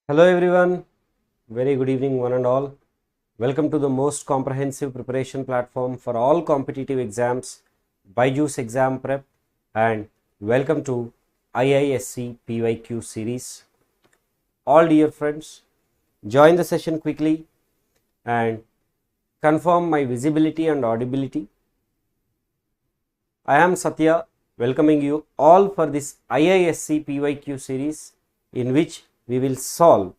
Hello everyone, very good evening one and all. Welcome to the most comprehensive preparation platform for all competitive exams, BYJU'S exam prep, and welcome to IISC PYQ series. All dear friends, join the session quickly and confirm my visibility and audibility. I am Satya, welcoming you all for this IISC PYQ series in which we will solve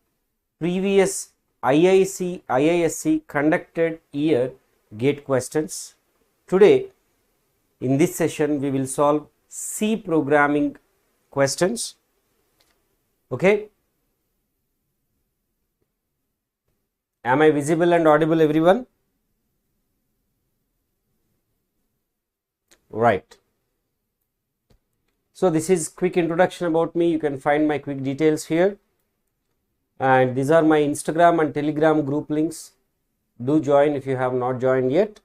previous IISC conducted year gate questions. Today in this session we will solve C programming questions. Okay. Am I visible and audible everyone? Right. So this is quick introduction about me. You can find my quick details here. And these are my Instagram and Telegram group links. Do join if you have not joined yet.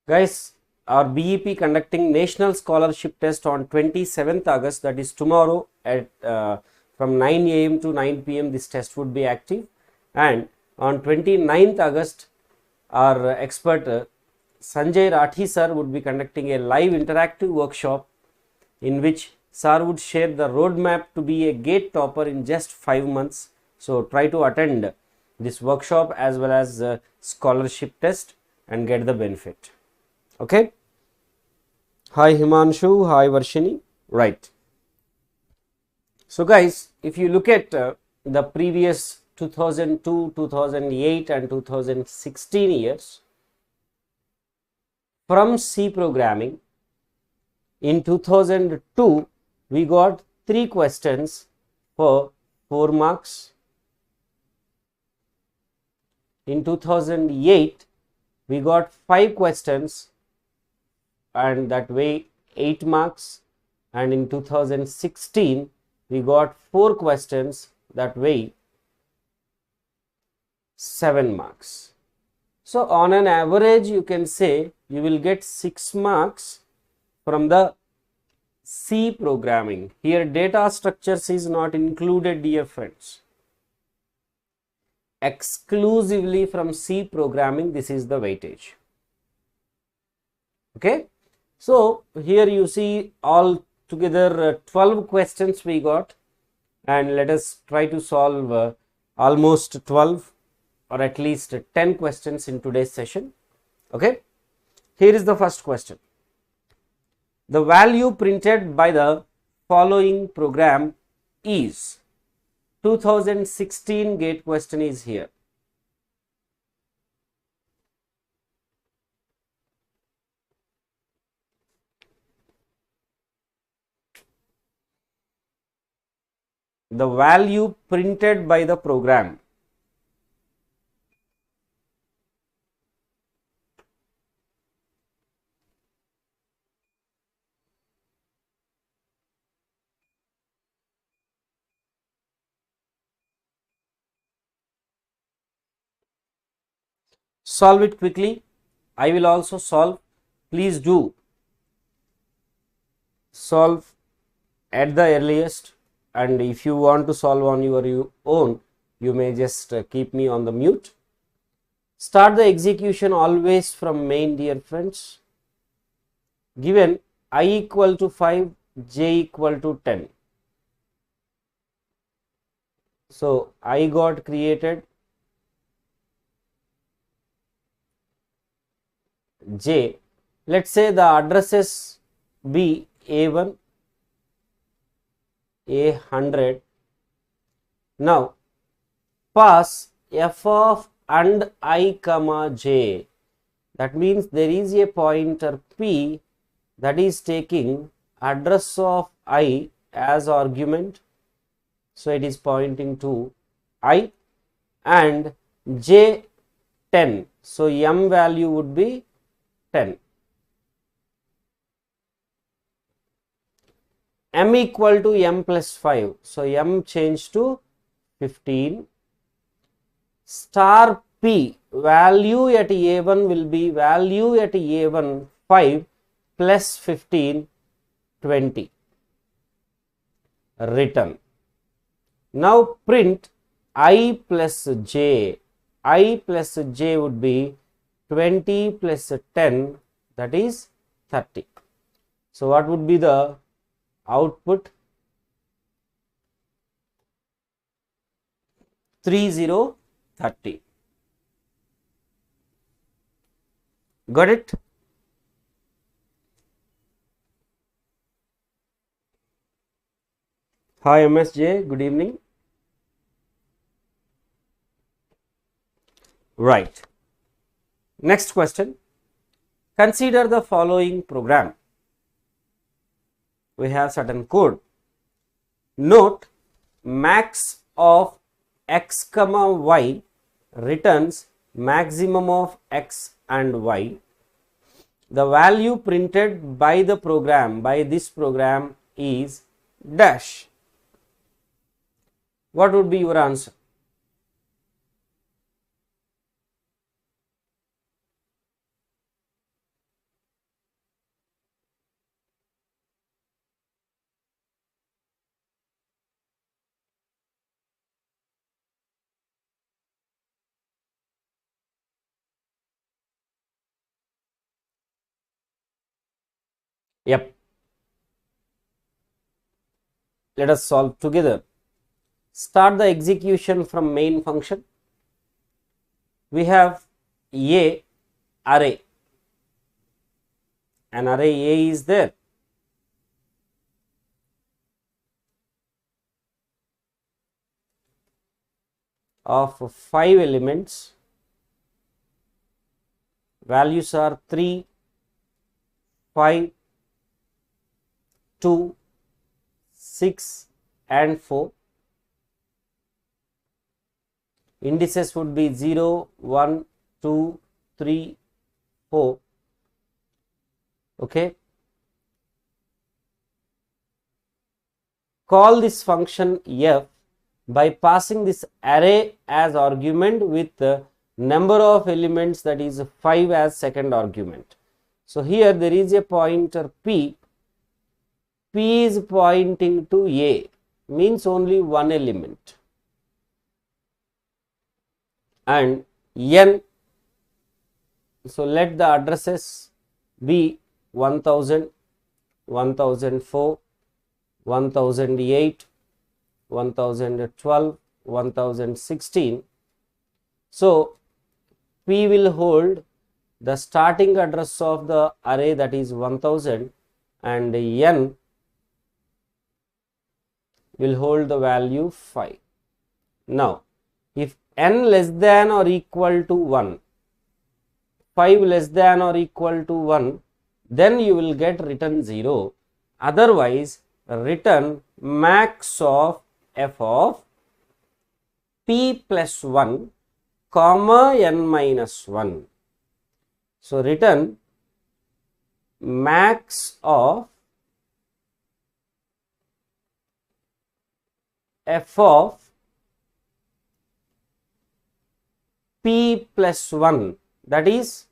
Guys, our BEP conducting National Scholarship Test on 27th August, that is tomorrow at from 9 AM to 9 PM this test would be active. And on 29th August, our expert Sanjay Rathi sir would be conducting a live interactive workshop in which sir would share the roadmap to be a gate topper in just 5 months. So try to attend this workshop as well as scholarship test and get the benefit. Okay. Hi Himanshu, hi Varshini. Right. So guys, if you look at the previous 2002, 2008 and 2016 years, from C programming, in 2002 we got 3 questions for 4 marks. In 2008 we got 5 questions and that weigh 8 marks, and in 2016 we got 4 questions that weigh 7 marks. So on an average you can say you will get 6 marks from the C programming. Here data structures is not included, dear friends. Exclusively from C programming, this is the weightage. Okay. So here you see all together 12 questions we got, and let us try to solve almost 12 or at least 10 questions in today's session. Okay. Here is the first question. The value printed by the following program is, 2016 gate question is here. The value printed by the program. Solve it quickly. I will also solve. Please do solve at the earliest, and if you want to solve on your own, you may just keep me on the mute. Start the execution always from main, dear friends. Given I equal to 5, j equal to 10. So I got created, j, let's say the addresses be A1, A100. Now pass f of and I comma j. That means there is a pointer p that is taking address of I as argument. So it is pointing to I, and j 10. So m value would be 10. M equal to m plus 5. So m changed to 15. Star p, value at A1 will be value at A1 5 plus 15, 20. Return. Now print I plus j. I plus j would be 20 plus 10, that is 30. So what would be the output? 30. Got it? Hi MSJ, good evening. Right. Next question. Consider the following program. We have certain code. Note, max of x comma y returns maximum of x and y. The value printed by the program, by this program, is dash. What would be your answer? Yep. Let us solve together. Start the execution from main function. We have A array. An array A is there. Of 5 elements. Values are 3, 5, 2, 6 and 4. Indices would be 0, 1, 2, 3, 4. Okay. Call this function f by passing this array as argument with the number of elements, that is 5 as second argument. So here there is a pointer p. P is pointing to A, means only one element, and n, so let the addresses be 1000, 1004, 1008, 1012, 1016. So P will hold the starting address of the array, that is 1000, and n will hold the value 5. Now, if n less than or equal to 1, 5 less than or equal to 1, then you will get return 0. Otherwise, return max of f of p plus 1 comma n minus 1. So, return max of f of p plus 1, that is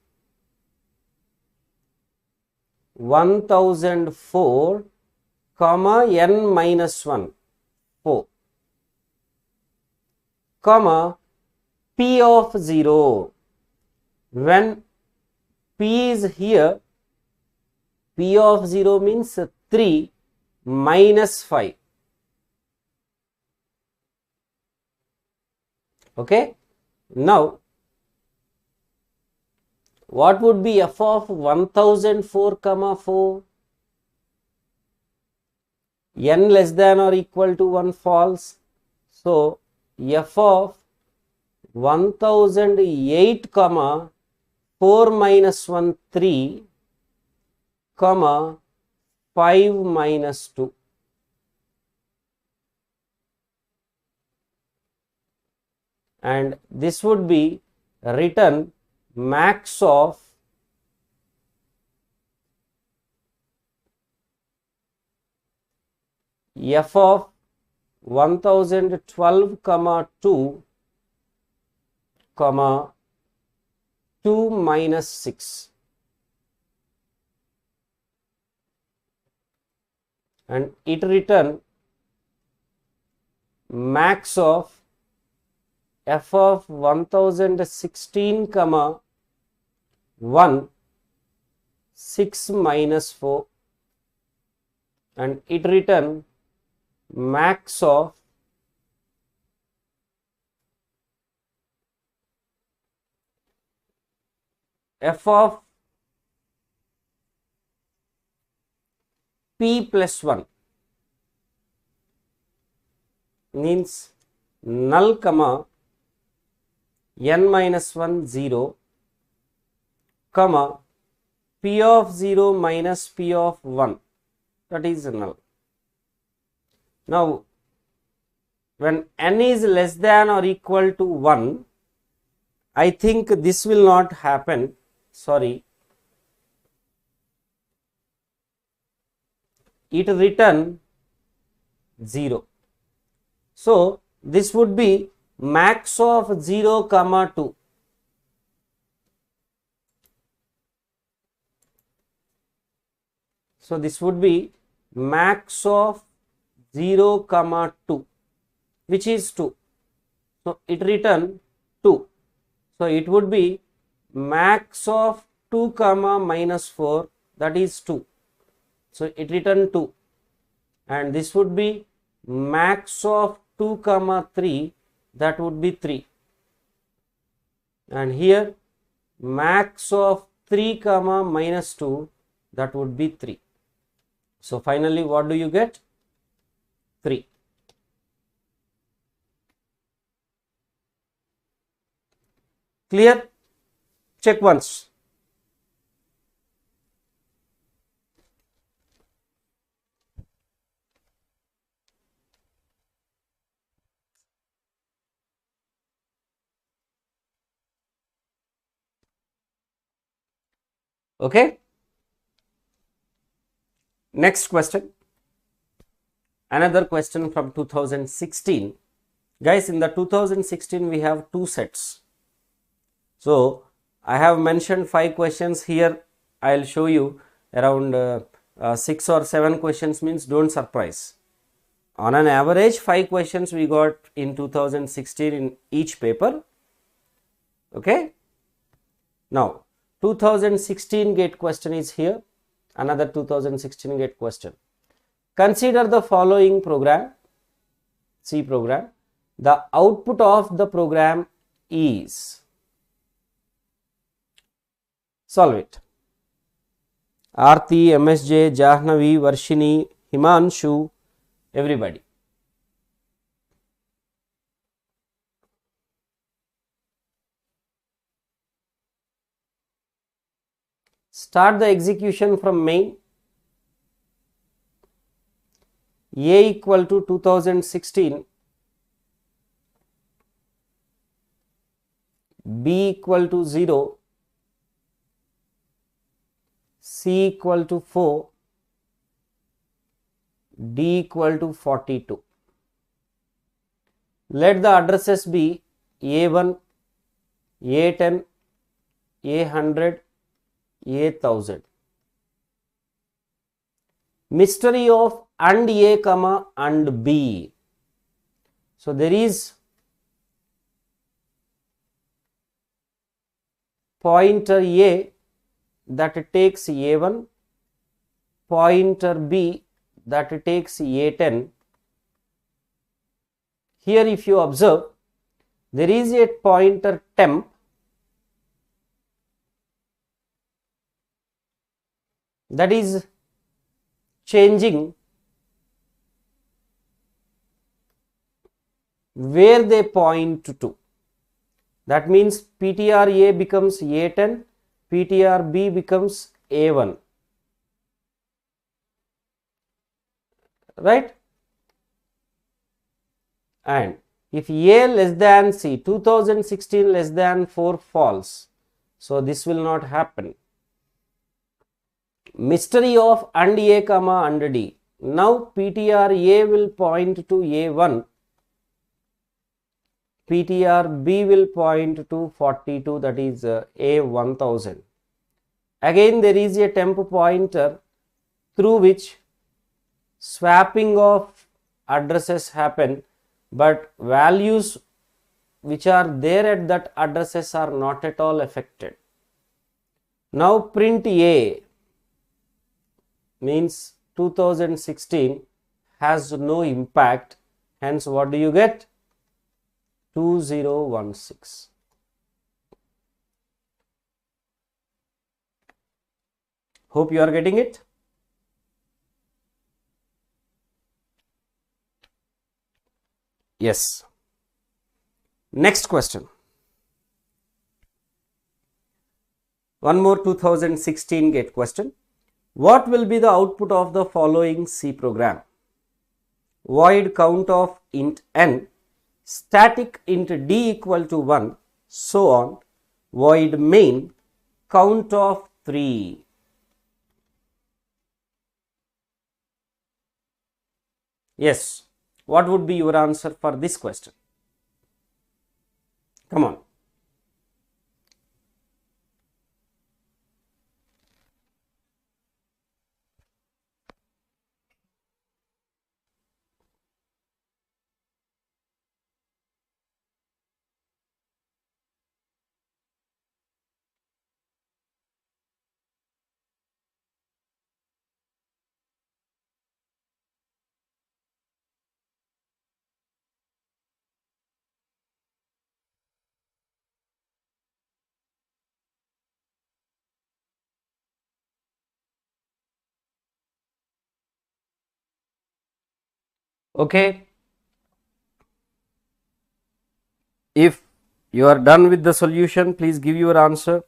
1004 comma n minus 1, 4, comma p of 0. When p is here, p of 0 means 3 minus 5. Okay. Now, what would be f of 1004 comma 4? N less than or equal to 1 false. So, f of 1008 comma 4 minus 1 3 comma 5 minus 2. And this would be return max of f of 1012 comma 2 comma 2 minus 6, and it return max of f of 1016 comma 1 6 minus 4 and it return max of f of p plus 1 means null comma n minus 1 0 comma p of 0 minus p of 1, that is null. Now when n is less than or equal to 1, I think this will not happen, sorry, it return 0. So this would be max of 0 comma 2. So this would be max of 0 comma 2, which is 2. So it return 2. So it would be max of 2 comma minus 4, that is 2. So it return 2, and this would be max of 2 comma 3, that would be 3, and here max of 3 comma minus 2, that would be 3. So finally what do you get? 3. Clear? Check once. Okay. Next question. Another question from 2016. Guys, in the 2016 we have 2 sets. So I have mentioned 5 questions here. I will show you around 6 or 7 questions, means don't surprise. On an average 5 questions we got in 2016 in each paper. Okay. Now 2016 gate question is here. Another 2016 gate question. Consider the following program, C program. The output of the program is, solve it. Aarti, MSJ, Jahnavi, Varshini, Himanshu, everybody. Start the execution from main. A equal to 2016, B equal to 0, C equal to 4, D equal to 42. Let the addresses be A1, A10, A100, A1000. Mystery of and A comma and B. So there is pointer A that takes A1, pointer B that takes A10. Here if you observe, there is a pointer temp that is changing where they point to. That means PTR A becomes A10, PTR B becomes A1, right? And if A less than C, 2016 less than 4 false, so this will not happen. Mystery of and A comma and D. Now PTR A will point to A1, PTR B will point to 42, that is A1000. Again there is a temp pointer through which swapping of addresses happen. but values which are there at that addresses are not at all affected. Now print A means 2016 has no impact, hence what do you get? 2016. Hope you are getting it. Yes. Next question. One more 2016 gate question. What will be the output of the following C program? Void count of int n, static int d equal to 1, so on, void main, count of 3. Yes, what would be your answer for this question? Come on. Okay. If you are done with the solution, please give your answer.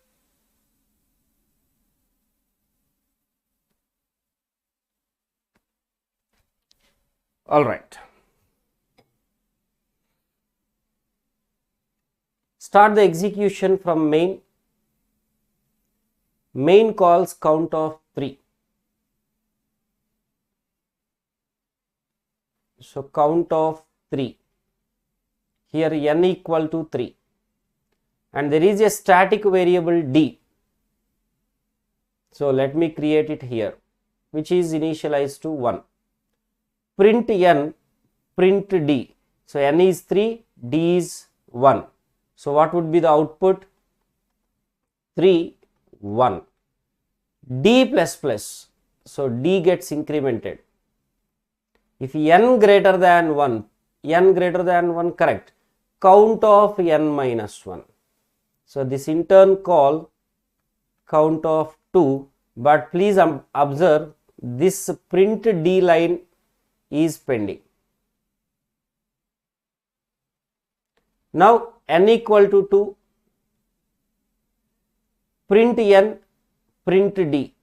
All right. Start the execution from main. Main calls count of 3. So count of 3. Here n equal to 3. And there is a static variable d. So let me create it here, which is initialized to 1. Print n, print d. So n is 3, d is 1. So what would be the output? 3, 1. D plus plus. So d gets incremented. If n greater than 1, n greater than 1, correct. Count of n minus 1. So this in turn call count of 2, but please observe this print d line is pending. Now n equal to 2, print n, print d.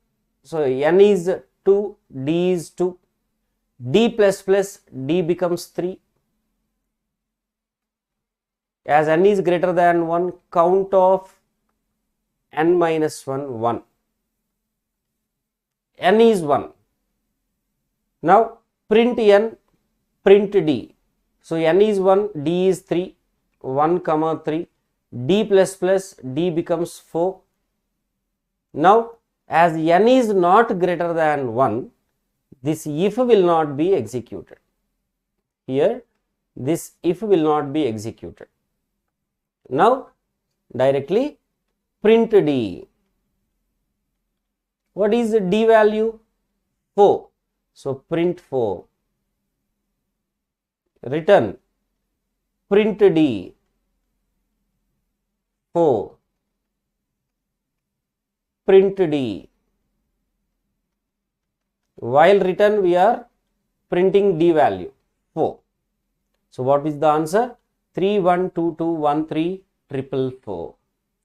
So n is 2, d is 2, d plus plus, d becomes 3. As n is greater than 1, count of n minus 1, 1. N is 1. Now print n, print d. So n is 1, d is 3, 1 comma 3, d plus plus, d becomes 4. Now as n is not greater than 1, this if will not be executed. Here this if will not be executed. Now directly print d. What is the d value? 4. So print 4. Return print d 4. Print d. While return we are printing d value 4. So what is the answer? 31221344.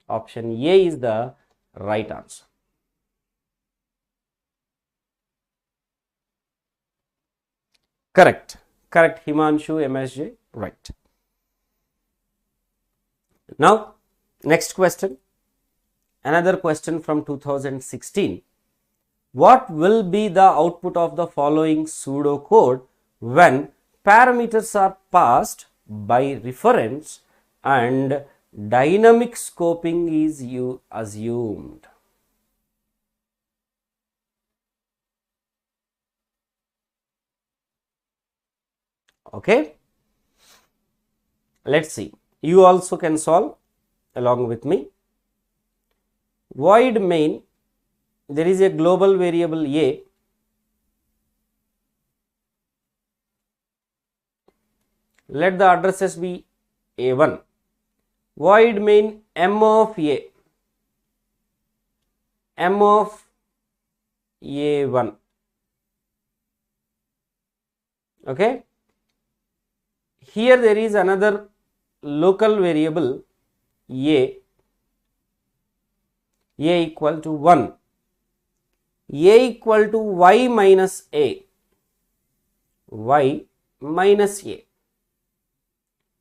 Option A is the right answer. Correct. Correct, Himanshu MSJ. Right. Now, next question. Another question from 2016. What will be the output of the following pseudocode when parameters are passed by reference and dynamic scoping is assumed? Okay. Let's see. You also can solve along with me. Void main, there is a global variable A. Let the addresses be A1. Void main M of A. M of A1. Okay. Here there is another local variable A equal to 1. A equal to Y minus A. Y minus A.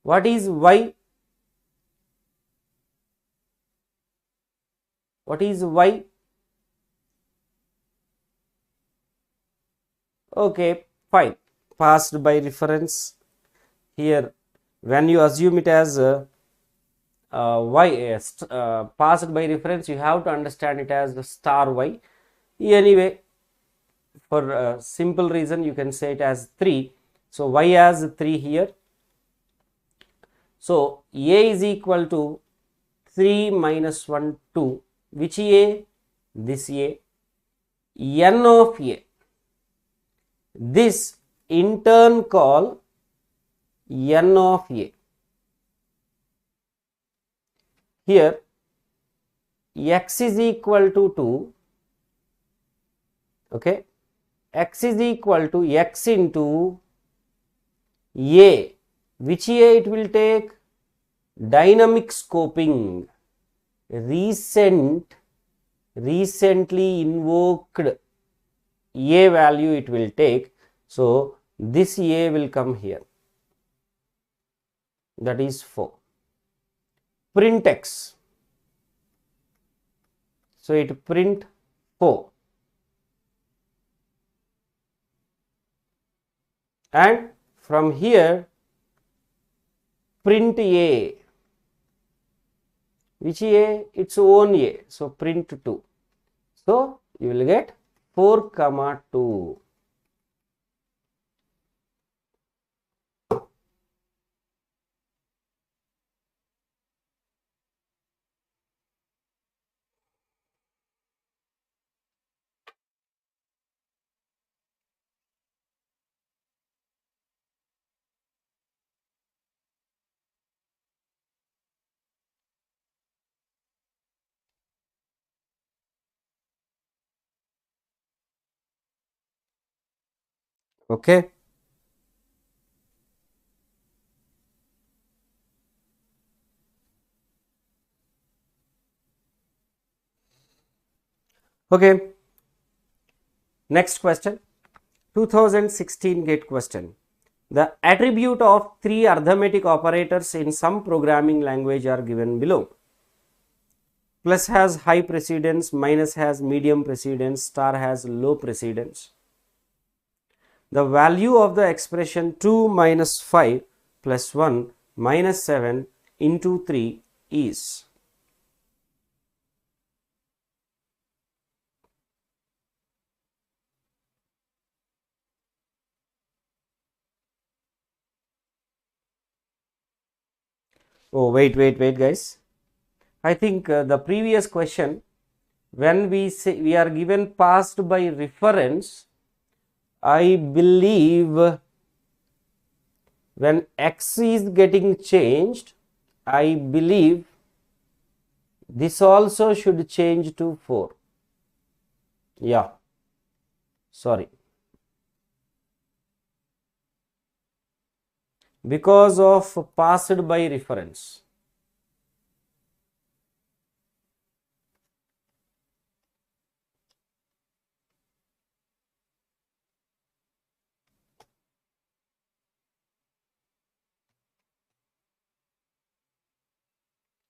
What is Y? What is Y? Okay, fine. Passed by reference. Here, when you assume it as Y, passed by reference, you have to understand it as the star Y. Anyway, for simple reason, you can say it as 3. So, Y has 3 here. So, A is equal to 3 minus 1, 2. Which A? This A. N of A. This in turn call N of A. Here x is equal to 2. Okay. X is equal to x into A. Which A it will take? Dynamic scoping. Recently invoked A value it will take. So, this A will come here. That is 4. Print x. So, it print 4. And from here, print A. Which A? Its own A. So, print 2. So, you will get 4 comma 2. Okay. Okay. Next question. 2016 GATE question. The attribute of 3 arithmetic operators in some programming language are given below. Plus has high precedence, minus has medium precedence, star has low precedence. The value of the expression 2 minus 5 plus 1 minus 7 into 3 is. Oh, wait guys. I think the previous question, when we say we are given passed by reference, I believe when x is getting changed, I believe this also should change to 4. Yeah, sorry. Because of passed by reference.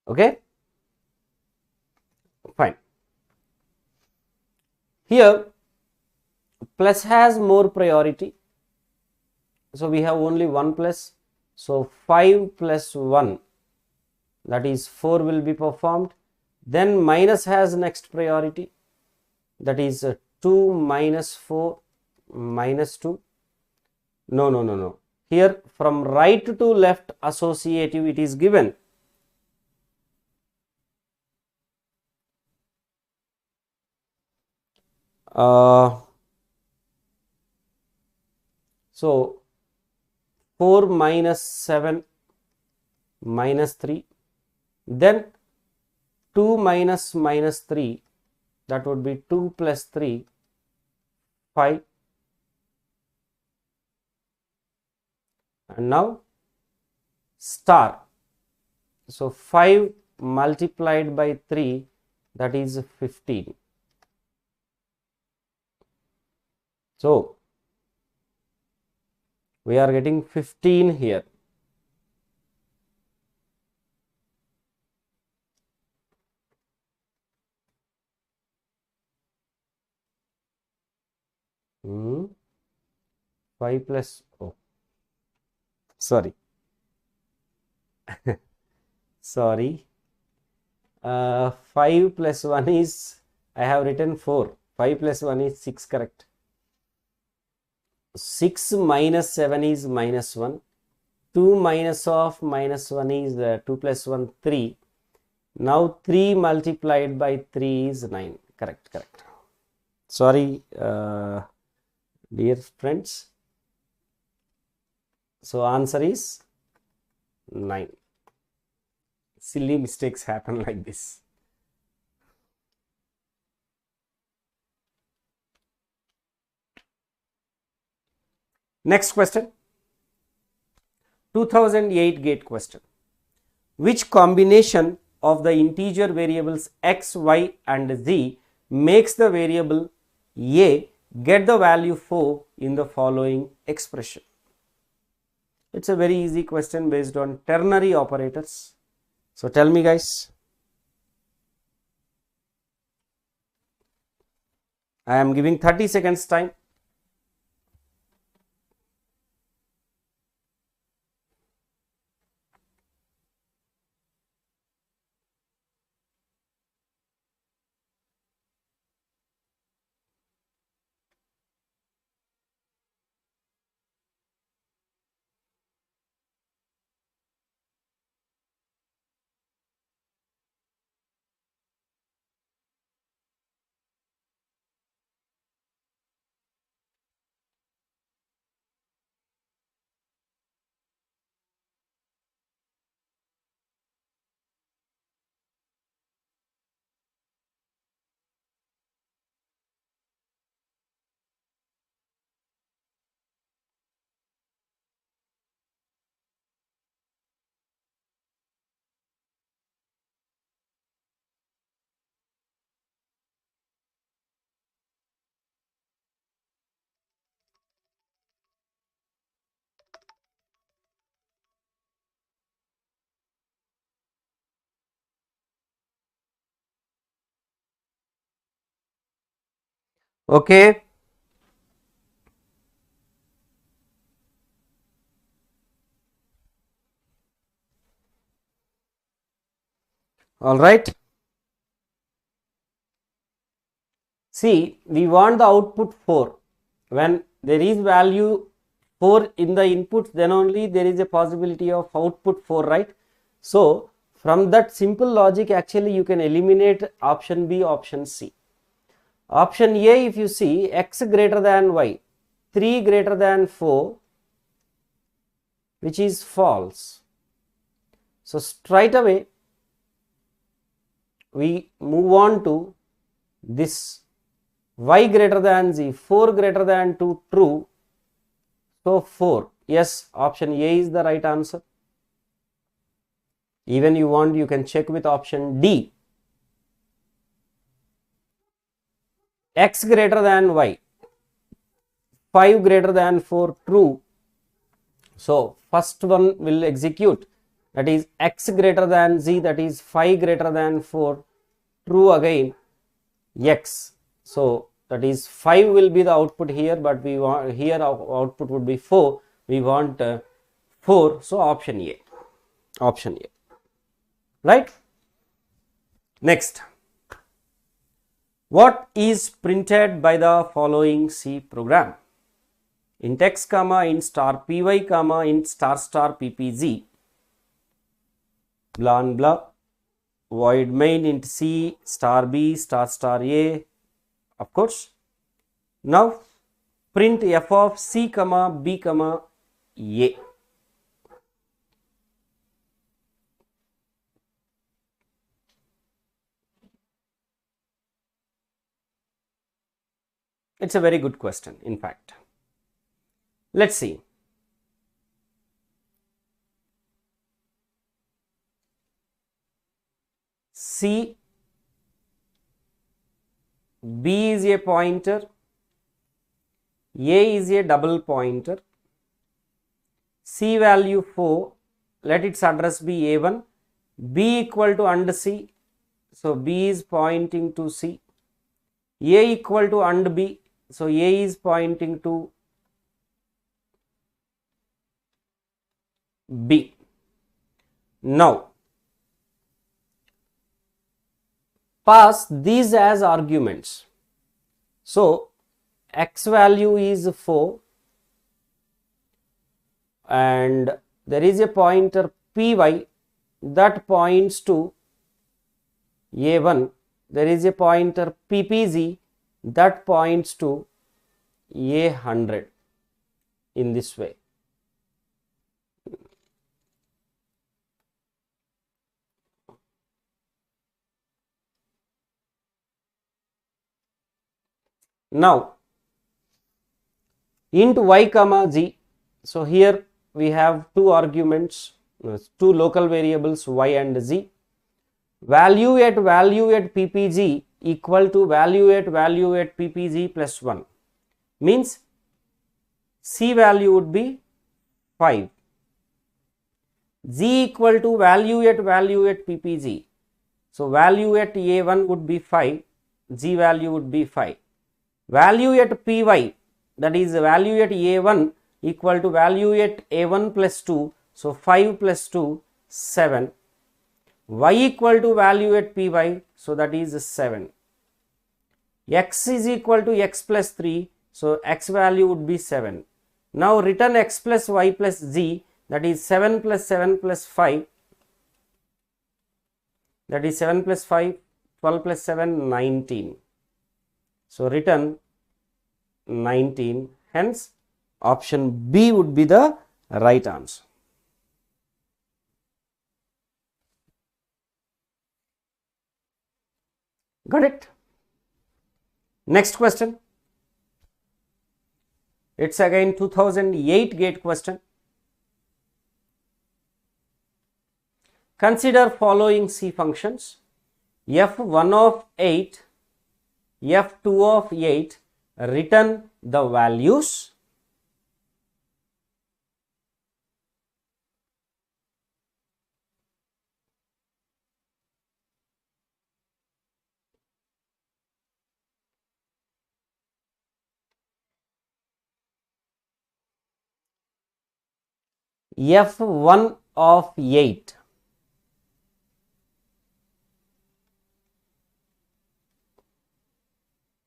Okay, fine. Here plus has more priority. So, we have only 1 plus. So, 5 plus 1, that is 4 will be performed. Then minus has next priority, that is 2 minus 4 minus 2. No. here from right to left associative it is given. So 4 minus 7 minus 3, then 2 minus minus 3, that would be 2 plus 3, 5, and now star. So 5 multiplied by 3, that is 15. So we are getting 15 here. Hmm. 5 plus, oh, sorry, sorry, 5 plus 1 is, I have written 4, 5 plus 1 is 6, correct. 6 minus 7 is minus 1, 2 minus of minus 1 is 2 plus 1, 3. Now 3 multiplied by 3 is 9, correct, correct. Sorry, dear friends. So answer is 9. Silly mistakes happen like this. Next question, 2008 gate question. Which combination of the integer variables x, y and z makes the variable a get the value 4 in the following expression? It's a very easy question based on ternary operators. So tell me guys. I am giving 30 seconds time. Okay. All right. See, we want the output 4. When there is value 4 in the input, then only there is a possibility of output 4, right? So from that simple logic, actually you can eliminate option B, option C. Option A, if you see x greater than y, 3 greater than 4, which is false. So straight away we move on to this y greater than z, 4 greater than 2, true. So 4, yes, option A is the right answer. Even you want, you can check with option D. X greater than y, 5 greater than 4, true. So first one will execute, that is x greater than z, that is 5 greater than 4, true again, x. So that is 5 will be the output here, but we want here our output would be 4. We want 4. So option A. Option A. Right? Next. What is printed by the following C program? int x comma int star py comma int star star ppz blah and blah void main int c star b star star a, of course. Now print f of c comma b comma a. It's a very good question, in fact. Let's see. C, B is a pointer, A is a double pointer, C value 4, let its address be A1, B equal to and C, so B is pointing to C, A equal to and B, so A is pointing to B. Now pass these as arguments. So x value is 4 and there is a pointer py that points to A1, there is a pointer ppz that points to A100 in this way. Now int y comma z, so here we have two arguments, two local variables y and z. Value at ppg equal to value at ppg plus 1 means c value would be 5, z equal to value at ppg, so value at a1 would be 5, z value would be 5. Value at py, that is value at a1 equal to value at a1 plus 2, so 5 plus 2 7, y equal to value at py, so that is 7, x is equal to x plus 3, so x value would be 7. Now return x plus y plus z, that is 7 plus 7 plus 5, that is 7 plus 5, 12 plus 7, 19. So return 19, hence option B would be the right answer. Got it? Next question. It's again 2008 GATE question. Consider following C functions: f1 of 8, f2 of 8, return the values. f1 of 8.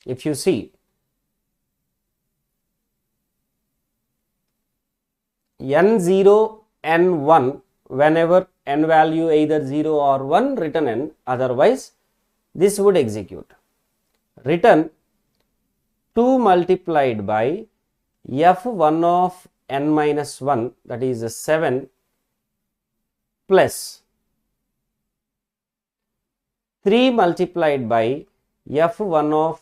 If you see, n0, n1, whenever n value either 0 or 1, return n, otherwise this would execute. Return 2 multiplied by f1 of n minus 1, that is 7, plus 3 multiplied by f1 of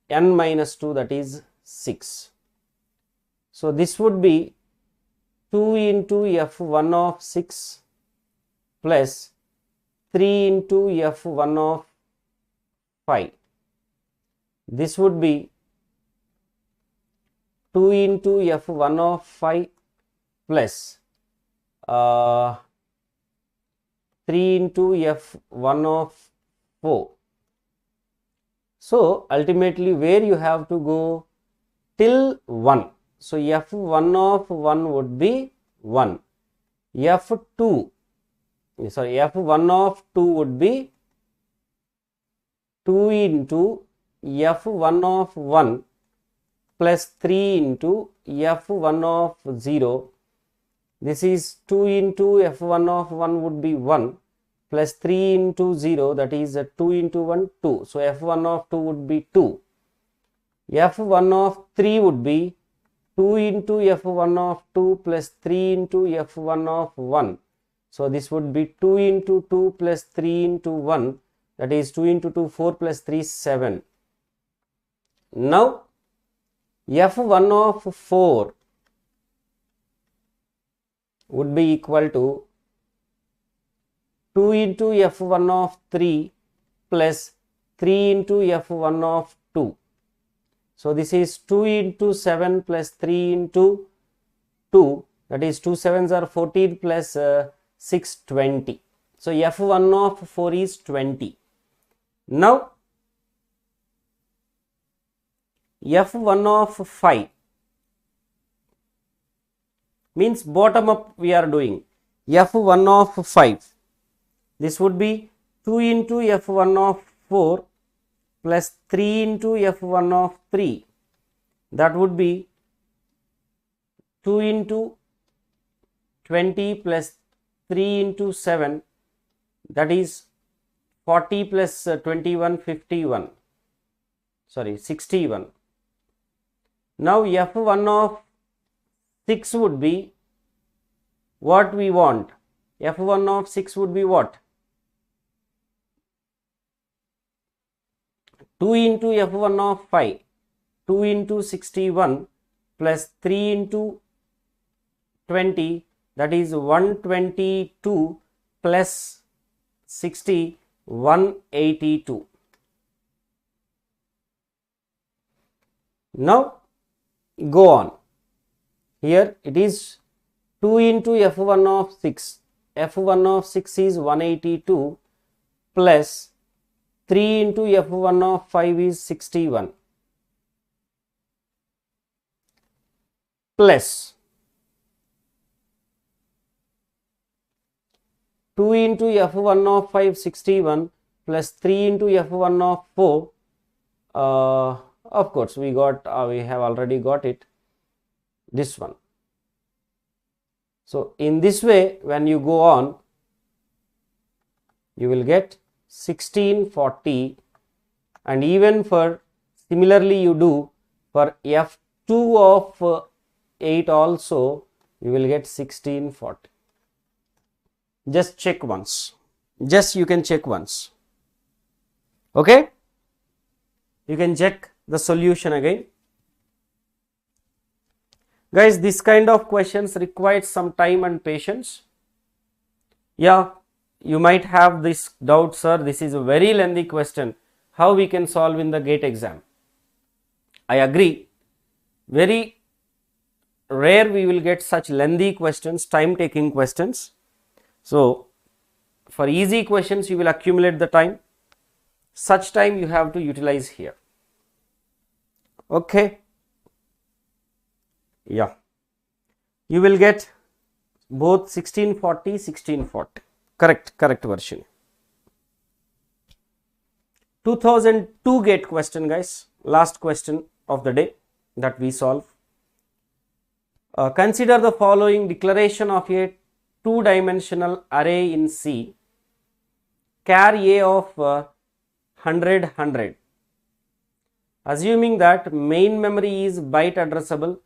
n minus 2, that is 6. So this would be 2 into f1 of 6 plus 3 into f1 of 5. This would be 2 into f1 of 5 plus 3 into f1 of 4. So ultimately where you have to go till 1. So f1 of 1 would be 1. f1 of 2 would be 2 into f1 of 1 plus 3 into f1 of 0. This is 2 into f1 of 1 would be 1 plus 3 into 0, that is 2 into 1, 2. So f1 of 2 would be 2. f1 of 3 would be 2 into f1 of 2 plus 3 into f1 of 1. So this would be 2 into 2 plus 3 into 1, that is 2 into 2, 4 plus 3, 7. Now f1 of 4 would be equal to 2 into f1 of 3 plus 3 into f1 of 2. So this is 2 into 7 plus 3 into 2, that is 2 sevens are 14 plus 6, 20. So f1 of 4 is 20. Now f1 of 5 means bottom up we are doing. f1 of 5, this would be 2 into f1 of 4 plus 3 into f1 of 3, that would be 2 into 20 plus 3 into 7, that is 40 plus 21, 51, sorry 61. Now f1 of 6 would be what we want. f1 of 6 would be what? 2 into f1 of 5, 2 into 61 plus 3 into 20, that is 122 plus 60, 182. Now go on. Here it is 2 into f1 of 6. f1 of 6 is 182 plus 3 into f1 of 5 is 61 plus 2 into f1 of 5 61 plus 3 into f1 of 4, of course we have already got it, this one. So in this way when you go on, you will get 1640, and even for similarly you do for f2 of 8 also you will get 1640. Just check once, just you can check once, okay, you can check the solution again. Guys, this kind of questions requires some time and patience. Yeah, you might have this doubt, sir, this is a very lengthy question, how we can solve in the GATE exam? I agree, very rare we will get such lengthy questions, time taking questions. So for easy questions you will accumulate the time, such time you have to utilize here, okay. Yeah, you will get both 1640, 1640, correct version. 2002 GATE question, guys, last question of the day that we solve. Consider the following declaration of a two-dimensional array in C. Char A of 100, 100. Assuming that main memory is byte addressable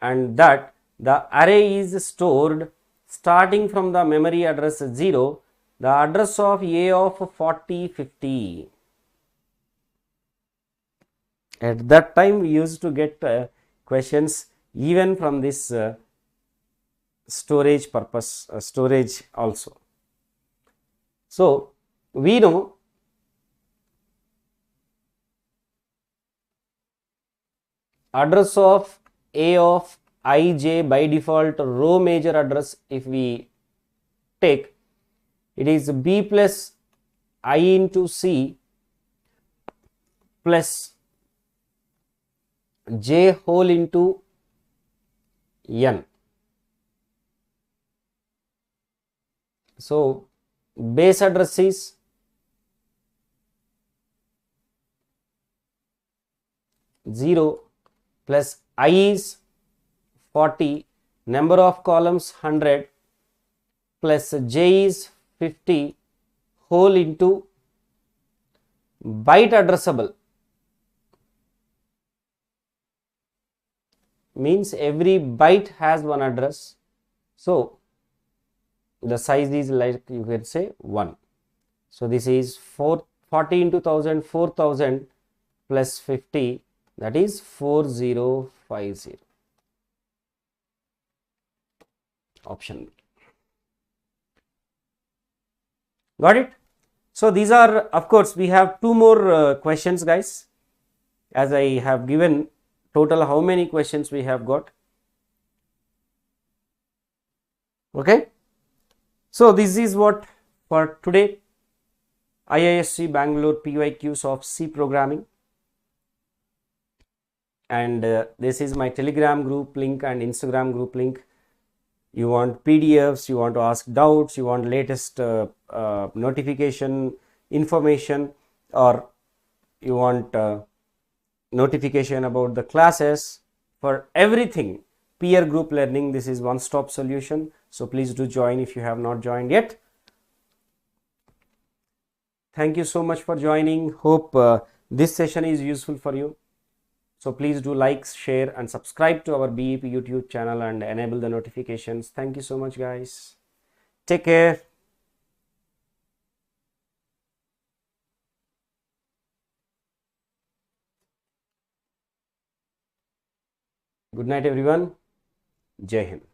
and that the array is stored starting from the memory address 0, the address of A of 40, 50. At that time we used to get questions even from this storage purpose, storage also. So we know address of A of ij by default row major address, if we take, it is B plus I into C plus j whole into n. So base address is 0, plus I is 40, number of columns 100 plus j is 50 whole into byte addressable, means every byte has one address. So the size is like you can say 1. So this is 40 into 1000, 4000 plus 50, that is 4050. Option B. Got it? So these are, of course, we have two more questions, guys, as I have given total how many questions we have got. Okay. So this is what for today. IISC Bangalore PYQs of C programming, and this is my Telegram group link and Instagram group link. You want PDFs, you want to ask doubts, you want latest notification information, or you want notification about the classes, for everything peer group learning, this is one stop solution. So please do join if you have not joined yet. Thank you so much for joining. Hope this session is useful for you. So please do like, share and subscribe to our BEP YouTube channel and enable the notifications. Thank you so much, guys. Take care. Good night, everyone. Jai Hind.